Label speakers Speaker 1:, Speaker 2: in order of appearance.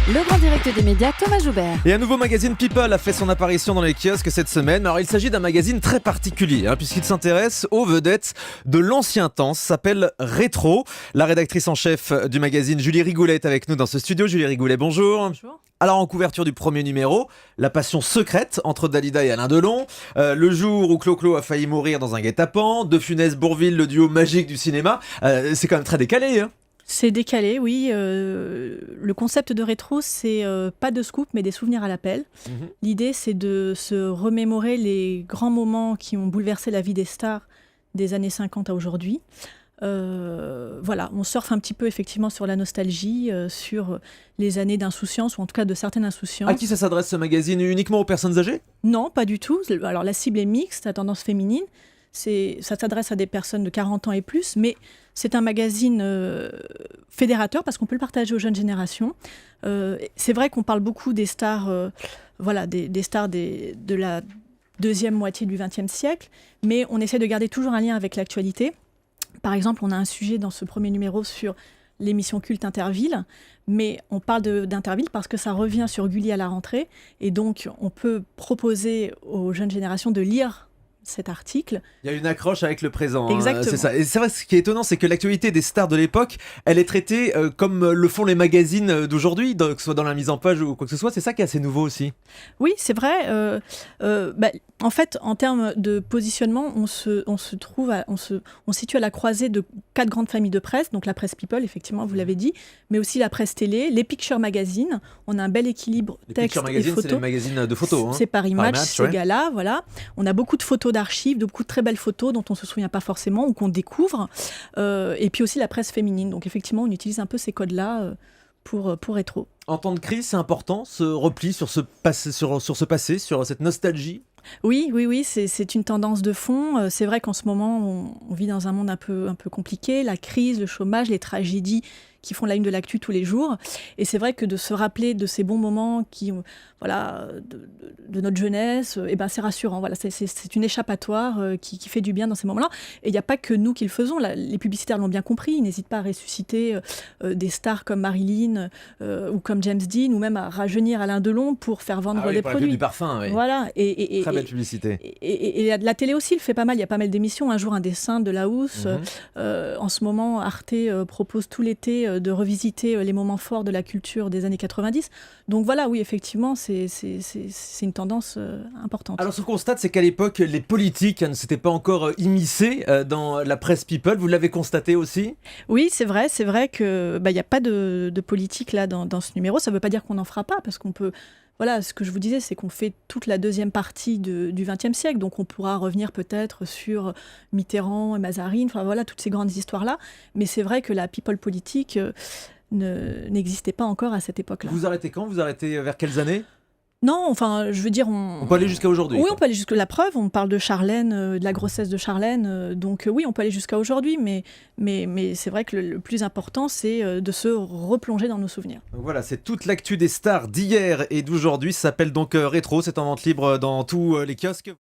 Speaker 1: Le grand direct des médias, Thomas Joubert.
Speaker 2: Et un nouveau magazine People a fait son apparition dans les kiosques cette semaine. Alors il s'agit d'un magazine très particulier puisqu'il s'intéresse aux vedettes de l'ancien temps. Ça s'appelle Rétro. La rédactrice en chef du magazine, Julie Rigoulet, est avec nous dans ce studio. Julie Rigoulet, bonjour.
Speaker 1: Bonjour.
Speaker 2: Alors en couverture du premier numéro, la passion secrète entre Dalida et Alain Delon, le jour où Clo-Clo a failli mourir dans un guet-apens, De Funès Bourvil, le duo magique du cinéma. C'est quand même très décalé, hein.
Speaker 3: C'est décalé, oui. Le concept de rétro, c'est pas de scoop, mais des souvenirs à l'appel. L'idée, c'est de se remémorer les grands moments qui ont bouleversé la vie des stars des années 50 à aujourd'hui. Voilà, on surfe un petit peu effectivement sur la nostalgie, sur les années d'insouciance, ou en tout cas de certaines insouciances.
Speaker 2: À qui ça s'adresse ce magazine? Uniquement aux personnes âgées?
Speaker 3: Non, pas du tout. Alors la cible est mixte, à tendance féminine. Ça s'adresse à des personnes de 40 ans et plus, mais c'est un magazine fédérateur parce qu'on peut le partager aux jeunes générations. C'est vrai qu'on parle beaucoup des stars, des stars de la deuxième moitié du XXe siècle, mais on essaie de garder toujours un lien avec l'actualité. Par exemple, on a un sujet dans ce premier numéro sur l'émission culte Interville, mais on parle d'Interville parce que ça revient sur Gulli à la rentrée, et donc on peut proposer aux jeunes générations de lire cet article. Il
Speaker 2: y a une accroche avec le présent.
Speaker 3: Exactement.
Speaker 2: C'est ça. Et c'est vrai, ce qui est étonnant, c'est que l'actualité des stars de l'époque, elle est traitée comme le font les magazines d'aujourd'hui, que ce soit dans la mise en page ou quoi que ce soit. C'est ça qui est assez nouveau aussi.
Speaker 3: Oui, c'est vrai. En fait, en termes de positionnement, on se situe à la croisée de 4 grandes familles de presse, donc la presse People, effectivement, vous l'avez dit, mais aussi la presse télé, les Picture Magazine. On a un bel équilibre texte et photos.
Speaker 2: C'est les magazines de photos.
Speaker 3: C'est Paris Match, c'est Gala, voilà. On a beaucoup de photos d'archives, de beaucoup de très belles photos dont on ne se souvient pas forcément ou qu'on découvre. Et puis aussi la presse féminine. Donc effectivement, on utilise un peu ces codes-là pour Rétro.
Speaker 2: En temps de crise, c'est important, ce repli sur ce passé, sur cette nostalgie?
Speaker 3: Oui, c'est une tendance de fond. C'est vrai qu'en ce moment, on vit dans un monde un peu compliqué. La crise, le chômage, les tragédies qui font la une de l'actu tous les jours. Et c'est vrai que de se rappeler de ces bons moments de notre jeunesse, c'est rassurant. Voilà, c'est une échappatoire qui fait du bien dans ces moments-là. Et il n'y a pas que nous qui le faisons. Les publicitaires l'ont bien compris. Ils n'hésitent pas à ressusciter des stars comme Marilyn ou comme James Dean, ou même à rajeunir Alain Delon pour faire vendre des produits.
Speaker 2: Du parfum, oui.
Speaker 3: Voilà.
Speaker 2: Très belle publicité.
Speaker 3: Et la télé aussi le fait pas mal. Il y a pas mal d'émissions. Un jour, un dessin de la housse. En ce moment, Arte propose tout l'été de revisiter les moments forts de la culture des années 90. Donc voilà, oui, effectivement, c'est une tendance importante.
Speaker 2: Alors ce qu'on constate, c'est qu'à l'époque, les politiques ne s'étaient pas encore immiscés dans la presse People. Vous l'avez constaté aussi?
Speaker 3: Oui, c'est vrai que y a pas de politique là dans ce numéro. Ça ne veut pas dire qu'on n'en fera pas, parce qu'on peut... Voilà, ce que je vous disais, c'est qu'on fait toute la deuxième partie du XXe siècle, donc on pourra revenir peut-être sur Mitterrand et Mazarine, enfin voilà, toutes ces grandes histoires-là. Mais c'est vrai que la people politique n'existait pas encore à cette époque-là.
Speaker 2: Vous arrêtez quand? Vous arrêtez vers quelles années?
Speaker 3: Non, enfin, je veux dire...
Speaker 2: On peut aller jusqu'à aujourd'hui?
Speaker 3: Oui, on peut aller jusqu'à la preuve. On parle de Charlène, de la grossesse de Charlène. Donc oui, on peut aller jusqu'à aujourd'hui. Mais c'est vrai que le plus important, c'est de se replonger dans nos souvenirs.
Speaker 2: Voilà, c'est toute l'actu des stars d'hier et d'aujourd'hui. Ça s'appelle donc Rétro. C'est en vente libre dans tous les kiosques.